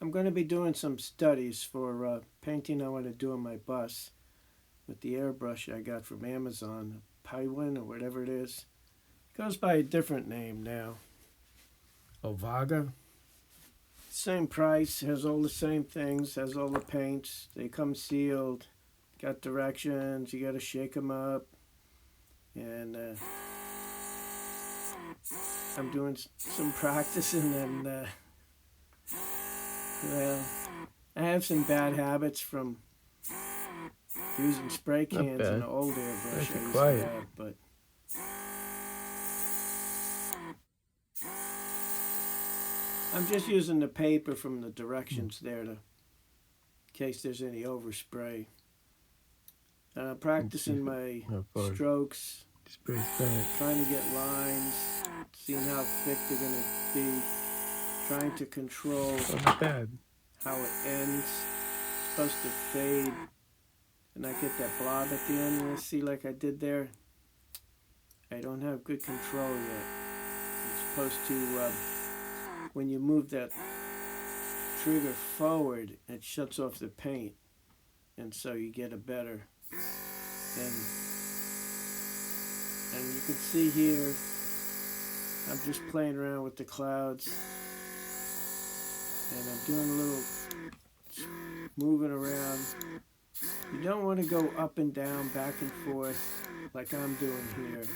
I'm going to be doing some studies for painting I want to do on my bus with the airbrush I got from Amazon, Pywin or whatever it is. It goes by a different name now. Ovaga. Same price, has all the same things, has all the paints. They come sealed, got directions, you got to shake them up. And I'm doing some practicing and, well, I have some bad habits from using spray Not cans in bad. the old airbrush I Nice and used to quiet. have, but I'm just using the paper from the directions there to, in case there's any overspray. Practicing my How far strokes, spray's back. trying to get lines, seeing how thick they're going to be, trying to control Oh, not bad. how it ends. It's supposed to fade, and I get that blob at the end. You see, like I did there. I don't have good control yet. It's supposed to, when you move that trigger forward, it shuts off the paint, and so you get a better. And you can see here, I'm just playing around with the clouds, and I'm doing a little moving around. You don't want to go up and down, back and forth, like I'm doing here,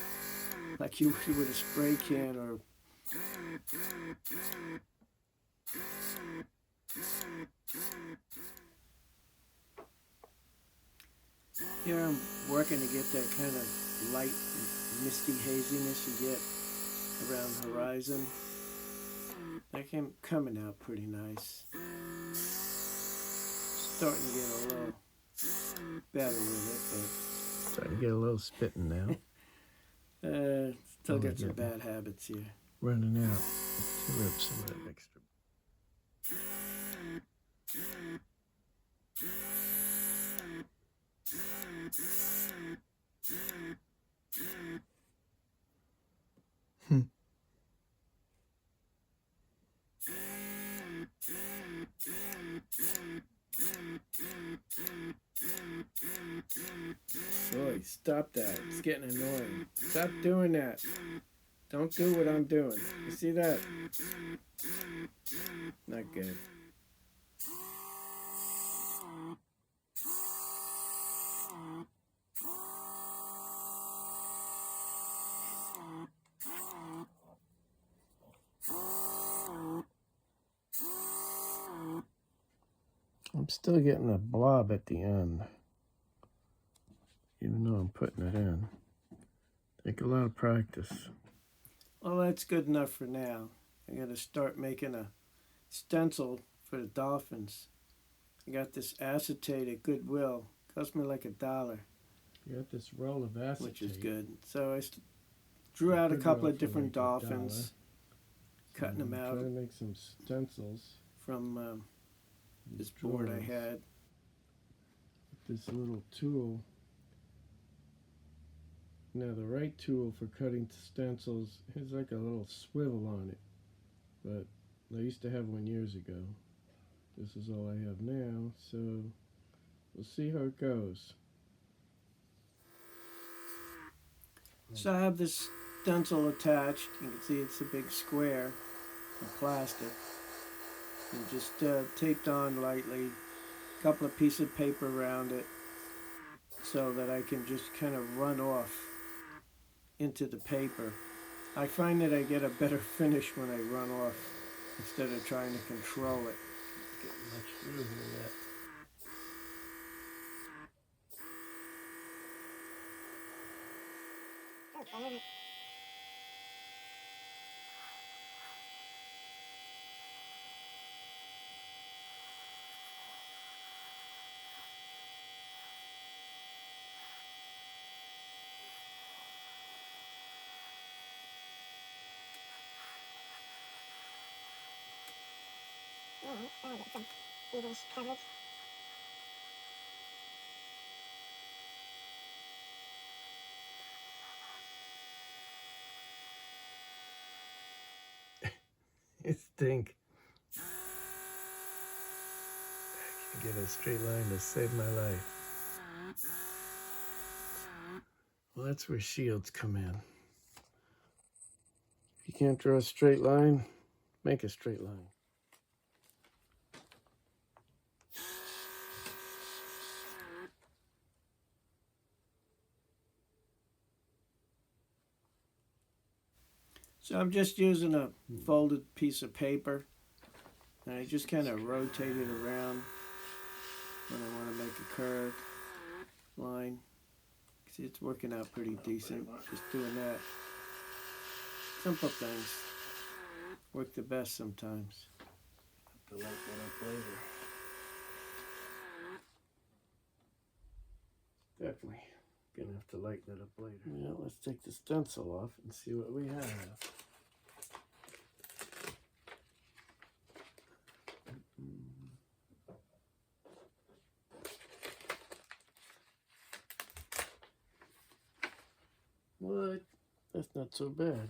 like you would with a spray can or here I'm working to get that kind of light, misty haziness you get around the horizon. That came coming out pretty nice. Starting to get a little better with Starting to get a little spitting now. it, but still Oh, got some yeah. bad habits here. Running out. Let's tear up some of that extra. Boy, stop that. It's getting annoying. Stop doing that. Don't do what I'm doing. You see that? Not good. I'm still getting a blob at the end, even though I'm putting it in. Take a lot of practice. Well, that's good enough for now. I got to start making a stencil for the dolphins. I got this acetate at Goodwill. Cost me like $1, You got this roll of acetate, which is good. So I drew out a couple of different dolphins, cutting them out. Trying to make some stencils from this board I had. This little tool. Now the right tool for cutting stencils has like a little swivel on it, but I used to have one years ago. This is all I have now, so we'll see how it goes. So I have this stencil attached. You can see it's a big square of plastic. And just taped on lightly. A couple of pieces of paper around it so that I can just kind of run off into the paper. I find that I get a better finish when I run off instead of trying to control it. Getting much through here yet. It stink. to get a straight line to save my life. Well, that's where shields come in. If you can't draw a straight line, make a straight line. So I'm just using a folded piece of paper, and I just kind of rotate it around when I want to make a curved line. See, it's working out pretty decent. Just doing that. Simple things work the best sometimes. Have to light that up later. Definitely gonna have to lighten it up later. Yeah, let's take the stencil off and see what we have. What? That's not so bad.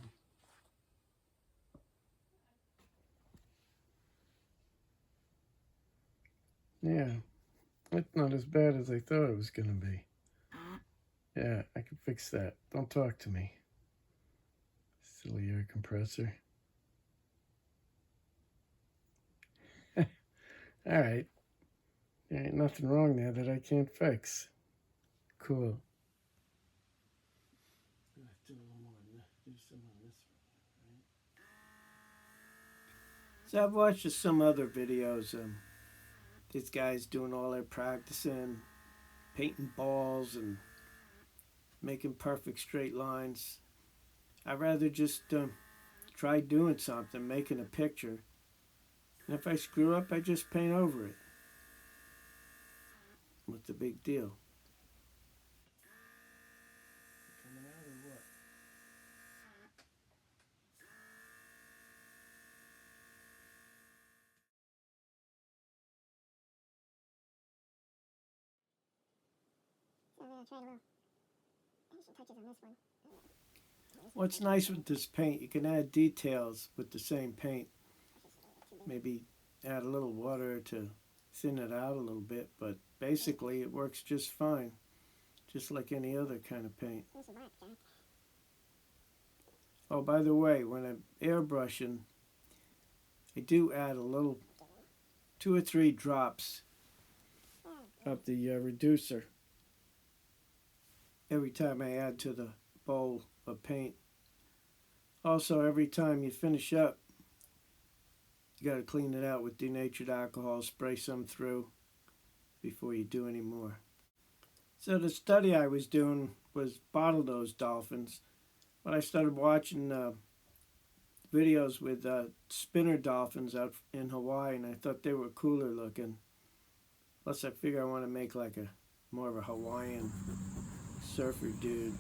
Yeah, that's not as bad as I thought it was gonna be. Yeah, I can fix that. Don't talk to me. Silly air compressor. Alright. There ain't nothing wrong there that I can't fix. Cool. Do a little more. Do some on this one. So I've watched some other videos. These guys doing all their practicing, painting balls and making perfect straight lines. I'd rather just try doing something, making a picture. And if I screw up, I just paint over it. What's the big deal? Coming out or what? So I'm going to try a little finishing touches on this one. What's nice with this paint, you can add details with the same paint. Maybe add a little water to thin it out a little bit, but basically it works just fine, just like any other kind of paint. Oh, by the way, when I'm airbrushing, I do add a little, 2 or 3 drops of the reducer every time I add to the bowl of paint. Also, every time you finish up, you got to clean it out with denatured alcohol, spray some through before you do any more. So the study I was doing was bottlenose dolphins. When I started watching videos with spinner dolphins out in Hawaii, and I thought they were cooler looking. Plus, I figure I want to make like a more of a Hawaiian surfer dude.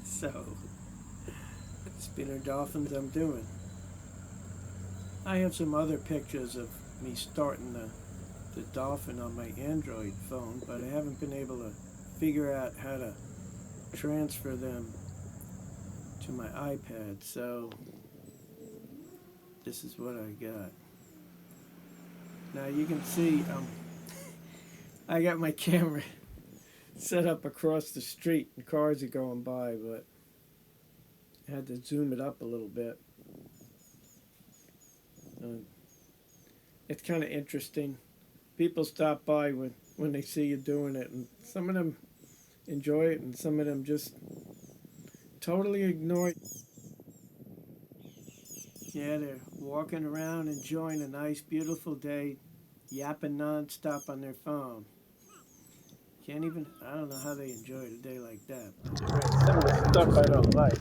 So, spinner dolphins I'm doing. I have some other pictures of me starting the dolphin on my Android phone, but I haven't been able to figure out how to transfer them to my iPad, so this is what I got. Now you can see I got my camera set up across the street and cars are going by, but I had to zoom it up a little bit. It's kind of interesting. People stop by when they see you doing it, and some of them enjoy it and some of them just totally ignore it. Yeah, they're walking around enjoying a nice beautiful day, yapping non-stop on their phone. Can't even, I don't know how they enjoy a day like that. Some of the stuff I don't like.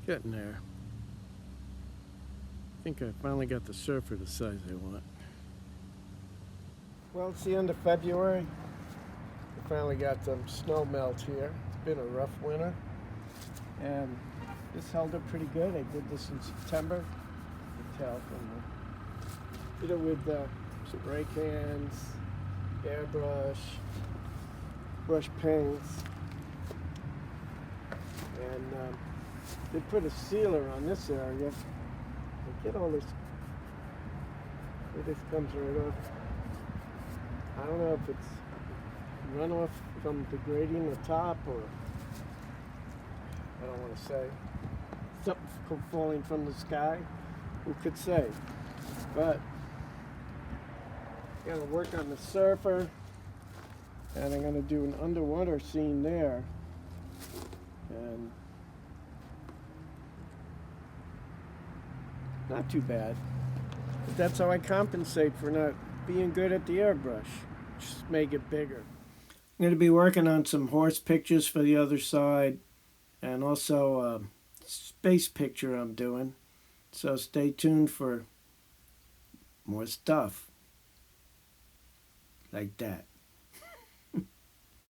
Getting there. I think I finally got the surfer the size I want. Well, it's the end of February. We finally got some snow melt here. It's been a rough winter. And this held up pretty good. I did this in September. You can tell from the, did it with some rake hands, airbrush, brush paints. And they put a sealer on this area. Get all this, this comes right off. I don't know if it's runoff from degrading the top or, I don't want to say, something falling from the sky. Who could say? But I'm gonna work on the surfer, and I'm gonna do an underwater scene there. And not too bad. But that's how I compensate for not being good at the airbrush. Just make it bigger. I'm going to be working on some horse pictures for the other side, and also a space picture I'm doing. So stay tuned for more stuff like that.